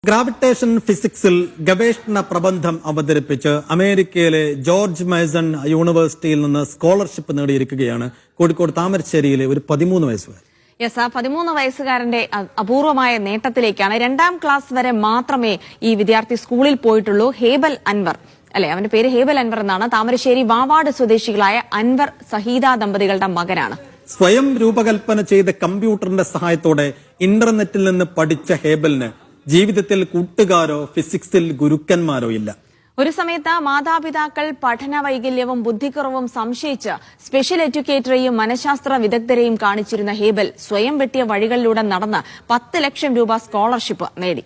Gravitation ഫിസിക്സിൽ ഗവേഷണ പ്രബന്ധം അവതരിപ്പിച്ച് അമേരിക്കയിലെ ജോർജ് മേസൺ യൂണിവേഴ്സിറ്റിയിൽ നിന്ന് സ്കോളർഷിപ്പ് നേടിയിരിക്കുകയാണ് കോഴിക്കോട് താമരശ്ശേരിയിലെ ഒരു 13 വയസ്സുകാരൻ. യെസ്, ആ 13 വയസ്സുകാരന്റെ അപൂർവമായ നേട്ടത്തിലേക്കാണ്. 2ാം ക്ലാസ് വരെ മാത്രമേ ഈ വിദ്യാർത്ഥി സ്കൂളിൽ പോയിട്ടുള്ളൂ. ഹേബൽ അൻവർ അല്ലെ, അവന്റെ പേര് ഹേബൽ അൻവർ എന്നാണ്. താമരശ്ശേരി വാവാട് സ്വദേശികളായ അൻവർ സഹീദ ദമ്പതികളുടെ മകനാണ്. സ്വയം രൂപകൽപ്പന ചെയ്ത കമ്പ്യൂട്ടറിന്റെ സഹായത്തോടെ ഇന്റർനെറ്റിൽ നിന്ന് പഠിച്ച ഹേബലിന് ജീവിതത്തിൽ കൂട്ടുകാരോ ഫിസിക്സിൽ ഗുരുക്കന്മാരോ ഇല്ല. ഒരു സമയത്ത് മാതാപിതാക്കൾ പഠന വൈകല്യവും ബുദ്ധിക്കുറവും സംശയിച്ച് സ്പെഷ്യൽ എഡ്യൂക്കേറ്ററെയും മനഃശാസ്ത്ര വിദഗ്ധരെയും കാണിച്ചിരുന്ന ഹേബൽ സ്വയം വെട്ടിയ വഴികളിലൂടെ നടന്ന് 10 ലക്ഷം രൂപ സ്കോളർഷിപ്പ് നേടി.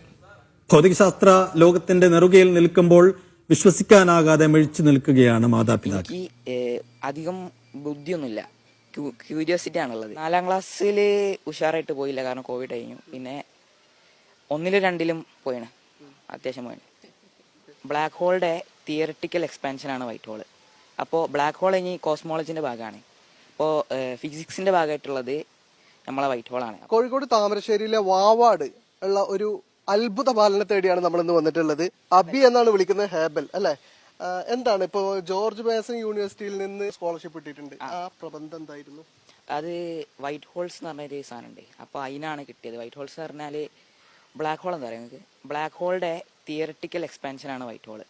ഭൗതികശാസ്ത്ര ലോകത്തിന്റെ നെറുകയിൽ നിൽക്കുമ്പോൾ വിശ്വസിക്കാനാകാതെ മിഴിച്ചു നിൽക്കുകയാണ് മാതാപിതാക്കൾ. അധികം ബുദ്ധിയൊന്നുമില്ല, ക്യൂരിയോസിറ്റി ആണുള്ളത്. 4ാം ക്ലാസ്സിൽ ഉഷാറായിട്ട് പോയില്ല, കാരണം കോവിഡ് കഴിഞ്ഞു. പിന്നെ 1ലും 2ലും പോയാണ്, അത്യാവശ്യം പോയാണ്. ബ്ലാക്ക് ഹോളിന്റെ തിയററ്റിക്കൽ എക്സ്പാൻഷൻ ആണ് വൈറ്റ് ഹോള്. അപ്പോൾ ബ്ലാക്ക് ഹോൾ ഇനി കോസ്മോളജിന്റെ ഭാഗമാണ്. അപ്പോൾ ഫിസിക്സിന്റെ ഭാഗമായിട്ടുള്ളത് നമ്മളെ വൈറ്റ് ഹോളാണ്. കോഴിക്കോട് താമരശ്ശേരിയിലെ വാവാട് ഉള്ള ഒരു അത്ഭുത ബാലനെ തേടിയാണ് നമ്മൾ ഇന്ന് വന്നിട്ടുള്ളത്. അബി എന്നാണ് വിളിക്കുന്നത്, ഹേബൽ അല്ലെ. എന്താണ് ഇപ്പോ ജോർജ് മേസൺ യൂണിവേഴ്സിറ്റിയിൽ നിന്ന് സ്കോളർഷിപ്പ് കിട്ടിയിട്ടുണ്ട്, ആ പ്രബന്ധം എന്തായിരുന്നു? അത് വൈറ്റ് ഹോൾസ് എന്ന് പറഞ്ഞൊരു സാധനമുണ്ട്. അപ്പോൾ അതിനാണ് കിട്ടിയത്. വൈറ്റ് ഹോൾസ് എന്ന് പറഞ്ഞാൽ ബ്ലാക്ക് ഹോൾ എന്താ പറയുക നിങ്ങൾക്ക്, ബ്ലാക്ക് ഹോളിന്റെ തിയററ്റിക്കൽ എക്സ്പാൻഷൻ ആണ് വൈറ്റ് ഹോള്.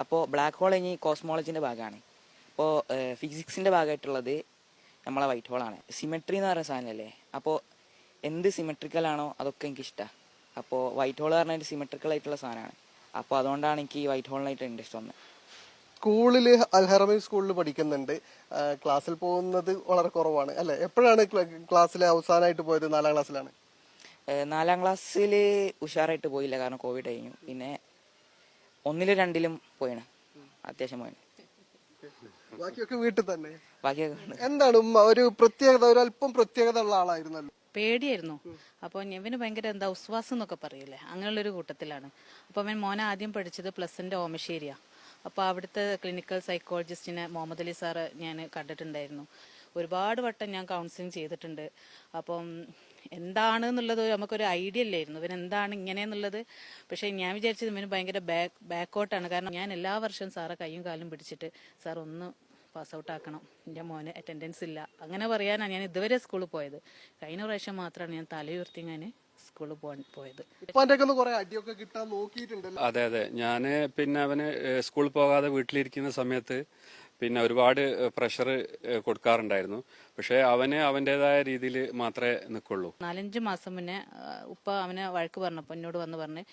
അപ്പോൾ ബ്ലാക്ക് ഹോൾ ഇനി കോസ്മോളജിന്റെ ഭാഗമാണ്. അപ്പോൾ ഫിസിക്സിന്റെ ഭാഗമായിട്ടുള്ളത് നമ്മളെ വൈറ്റ് ഹോളാണ്. സിമെട്രി എന്ന് പറയുന്ന സാധനമല്ലേ, അപ്പോൾ എന്ത് സിമെട്രിക്കൽ ആണോ അതൊക്കെ എനിക്ക് ഇഷ്ടമാണ്. അപ്പോൾ വൈറ്റ് ഹോൾ പറഞ്ഞാൽ സിമെട്രിക്കൽ ആയിട്ടുള്ള സാധനമാണ്. അപ്പോൾ അതുകൊണ്ടാണ് എനിക്ക് ഈ വൈറ്റ് ഹോളിനായിട്ട് ഇൻട്രസ്റ്റ് വന്നത്. സ്കൂളില് അൽഹറമി സ്കൂളിൽ പഠിക്കുന്നുണ്ട്, ക്ലാസ്സിൽ പോകുന്നത് വളരെ കുറവാണ് അല്ലെ. എപ്പോഴാണ് ക്ലാസ്സിലെ അവസാനമായിട്ട് പോയത്? 4ാം ക്ലാസ്സിലാണ്. 4ാം ക്ലാസ്സിൽ ഉഷാറായിട്ട് പോയില്ല, കാരണം കോവിഡ് കഴിഞ്ഞു. പിന്നെ 1ലും 2ലും പോയാണ്, അത്യാവശ്യം പോയാണ്. ബാക്കിയൊക്കെ വീട്ടിൽ തന്നെ. ബാക്കിയൊക്കെ എന്താണ് ഒരു പ്രത്യേകത, ഒരു അല്പം പ്രത്യേകത ഉള്ള ആളായിരുന്നല്ലോ? പേടിയായിരുന്നു. അപ്പോൾ ഇവന് ഭയങ്കര ഉസ്വാസം എന്നൊക്കെ പറയില്ലേ, അങ്ങനെയുള്ളൊരു കൂട്ടത്തിലാണ്. അപ്പോൾ അവൻ മോനെ ആദ്യം പഠിച്ചത് +ന്റെ ഓമശ്ശേരിയാ. അപ്പോൾ അവിടുത്തെ ക്ലിനിക്കൽ സൈക്കോളജിസ്റ്റിനെ മുഹമ്മദ് അലി സാറ് ഞാൻ കണ്ടിട്ടുണ്ടായിരുന്നു. ഒരുപാട് വട്ടം ഞാൻ കൗൺസിലിംഗ് ചെയ്തിട്ടുണ്ട്. അപ്പം എന്താണ് എന്നുള്ളത് നമുക്കൊരു ഐഡിയ ഇല്ലായിരുന്നു, ഇവൻ എന്താണ് ഇങ്ങനെയെന്നുള്ളത്. പക്ഷേ ഞാൻ വിചാരിച്ചത് ഇവന് ഭയങ്കര ബാക്കോട്ടാണ്. കാരണം ഞാൻ എല്ലാ വർഷവും സാറെ കയ്യും കാലും പിടിച്ചിട്ട് സാർ ഒന്ന് പാസ് ഔട്ട് ആക്കണം, എൻ്റെ മോന് അറ്റൻഡൻസ് ഇല്ല, അങ്ങനെ പറയാനാണ് ഞാൻ ഇതുവരെ സ്കൂളിൽ പോയത്. കഴിഞ്ഞ പ്രാവശ്യം മാത്രമാണ് ഞാൻ തലയുയർത്തി ഞാൻ സ്കൂളിൽ പോയത്. അതെ അതെ, ഞാന് പിന്നെ അവന് സ്കൂളിൽ പോകാതെ വീട്ടിലിരിക്കുന്ന സമയത്ത് പിന്നെ ഒരുപാട് പ്രഷർ കൊടുക്കാറുണ്ടായിരുന്നു. പക്ഷെ അവന് അവൻ്റെതായ രീതിയിൽ മാത്രമേ നിൽക്കുള്ളൂ. 4-5 മാസം മുന്നേ ഉപ്പ അവനെ വഴക്ക് പറഞ്ഞപ്പോൾ എന്നോട് വന്ന് പറഞ്ഞ്